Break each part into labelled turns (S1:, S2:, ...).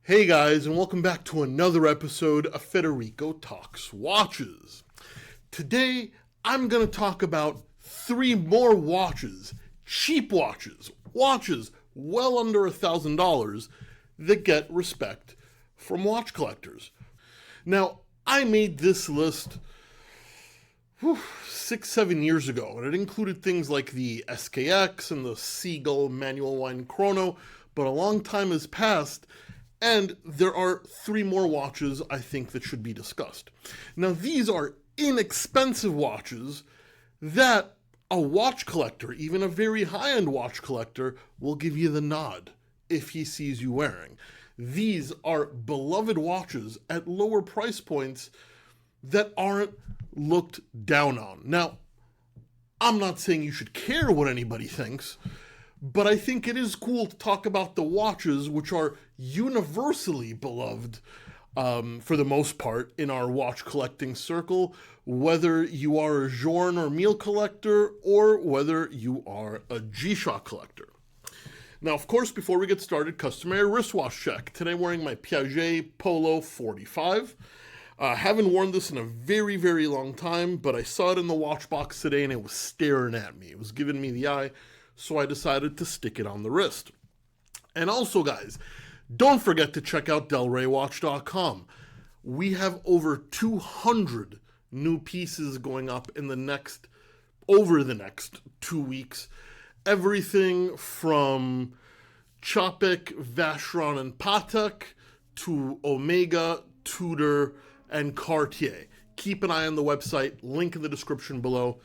S1: Hey guys, and welcome back to another episode of Federico Talks Watches. Today, I'm going to talk about 3 more watches, cheap watches, watches well under $1,000 that get respect from watch collectors. Now, I made this list 6-7 years ago, and it included things like the SKX and the Seagull manual wind chrono, but a long time has passed, and there are 3 more watches I think that should be discussed. Now, these are inexpensive watches that a watch collector, even a very high-end watch collector, will give you the nod if he sees you wearing. These are beloved watches at lower price points that aren't looked down on. Now, I'm not saying you should care what anybody thinks, but I think it is cool to talk about the watches which are universally beloved, for the most part, in our watch collecting circle, whether you are a Journe or Mille collector or whether you are a G-Shock collector. Now, of course, before we get started, customary wristwatch check. Today I'm wearing my Piaget Polo 45. Haven't worn this in a very, very long time, but I saw it in the watch box today and it was staring at me. It was giving me the eye, so I decided to stick it on the wrist. And also, guys, don't forget to check out DelReyWatch.com. We have over 200 new pieces going up in over the next 2 weeks. Everything from Chopek, Vacheron, and Patek to Omega, Tudor, and Cartier. Keep an eye on the website, link in the description below.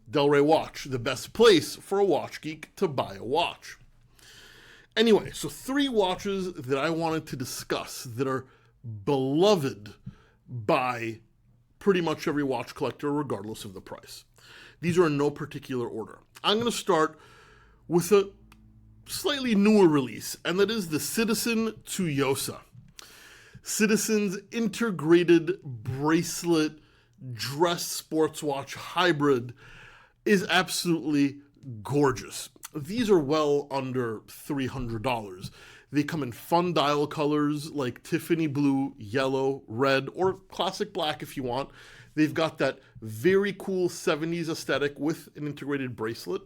S1: Del Rey Watch, the best place for a watch geek to buy a watch. Anyway, so 3 watches that I wanted to discuss that are beloved by pretty much every watch collector, regardless of the price. These are in no particular order. I'm going to start with a slightly newer release, and that is the Citizen Tuyosa. Citizen's integrated bracelet dress sports watch hybrid is absolutely gorgeous. These are well under $300. They come in fun dial colors like Tiffany blue, yellow, red, or classic black if you want. They've got that very cool 70s aesthetic with an integrated bracelet,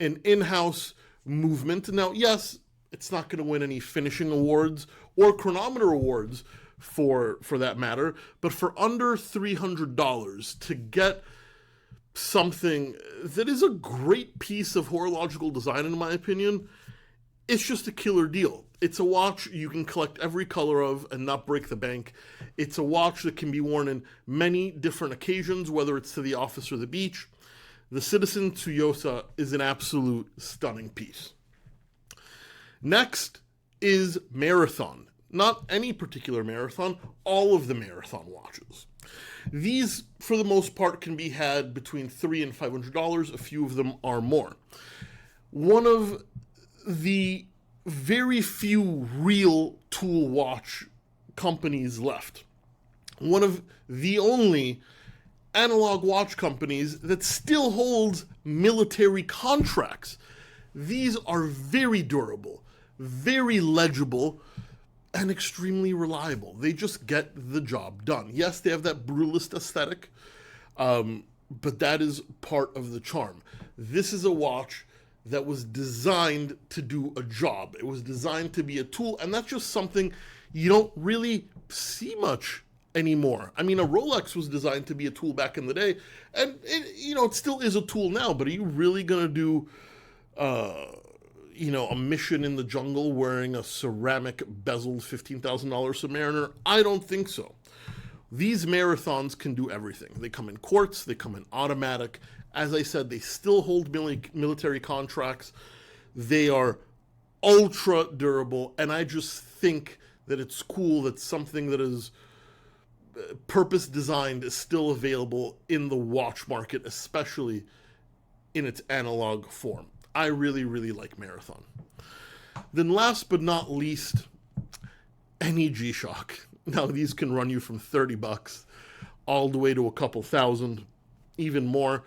S1: an in-house movement. Now, yes, it's not going to win any finishing awards or chronometer awards for that matter, but for under $300 to get something that is a great piece of horological design, in my opinion, it's just a killer deal. It's a watch you can collect every color of and not break the bank. It's a watch that can be worn in many different occasions, whether it's to the office or the beach. The Citizen Tuyosa is an absolute stunning piece. Next is Marathon. Not any particular Marathon, all of the Marathon watches. These, for the most part, can be had between $300 and $500. A few of them are more. One of the very few real tool watch companies left. One of the only analog watch companies that still holds military contracts. These are very durable, very legible, and extremely reliable. They just get the job done. Yes, they have that brutalist aesthetic, but that is part of the charm. This is a watch that was designed to do a job. It was designed to be a tool, and that's just something you don't really see much anymore. I mean, a Rolex was designed to be a tool back in the day, and it still is a tool now, but are you really going to do a mission in the jungle wearing a ceramic bezeled $15,000 Submariner? I don't think so. These Marathons can do everything. They come in quartz, they come in automatic. As I said, they still hold military contracts. They are ultra durable, and I just think that it's cool that something that is purpose designed is still available in the watch market, especially in its analog form. I really, really like Marathon. Then last but not least, any G-Shock. Now, these can run you from $30 all the way to a couple thousand, even more.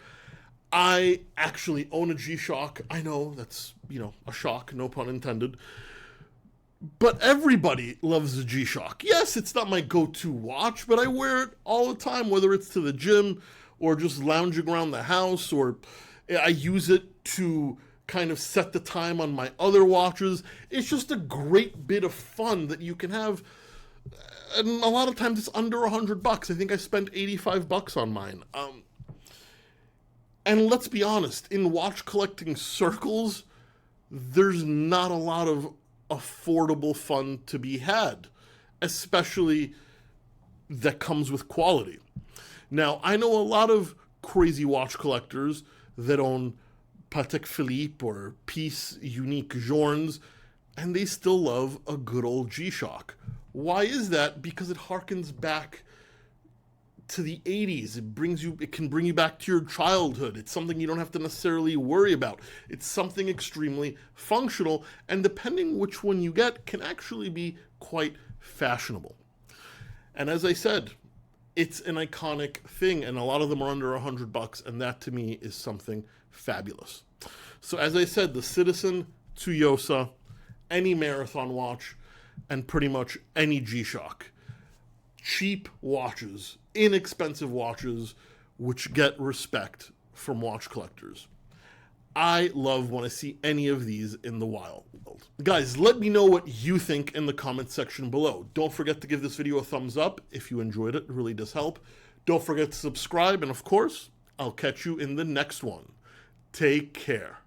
S1: I actually own a G-Shock. I know that's, a shock, no pun intended. But everybody loves the G-Shock. Yes, it's not my go-to watch, but I wear it all the time, whether it's to the gym or just lounging around the house, or I use it to kind of set the time on my other watches. It's just a great bit of fun that you can have. And a lot of times it's under $100. I think I spent $85 on mine. And let's be honest, in watch collecting circles, there's not a lot of affordable fun to be had, especially that comes with quality. Now, I know a lot of crazy watch collectors that own Patek Philippe or Piece Unique Journes, and they still love a good old G-Shock. Why is that? Because it harkens back to the 80s. It can bring you back to your childhood. It's something you don't have to necessarily worry about. It's something extremely functional, and depending which one you get, can actually be quite fashionable. And as I said, it's an iconic thing, and a lot of them are under $100, and that to me is something fabulous. So as I said, the Citizen, Tuyosa, any marathon watch, and pretty much any G-Shock. Cheap watches, inexpensive watches, which get respect from watch collectors. I love when I see any of these in the wild. Guys, let me know what you think in the comment section below. Don't forget to give this video a thumbs up if you enjoyed it. It really does help. Don't forget to subscribe, and of course, I'll catch you in the next one. Take care.